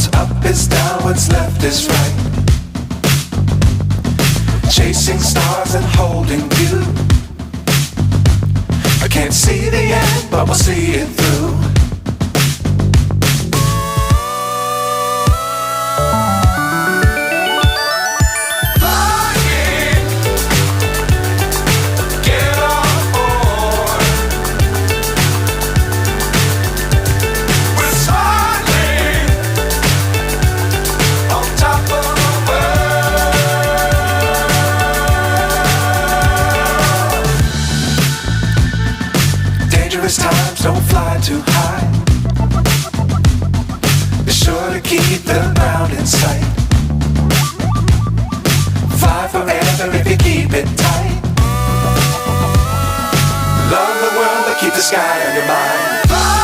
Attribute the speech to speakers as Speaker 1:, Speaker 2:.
Speaker 1: What's up is down, what's left is right. Chasing stars and holding you. I can't see the end, but we'll see it through. Flying, get on board. We're smiling on top of the world. Dangerous times, don't fly too high. Be sure to keep the ground in sight. Fly forever if you keep it tight. Love the world, but keep the sky on your mind. Fly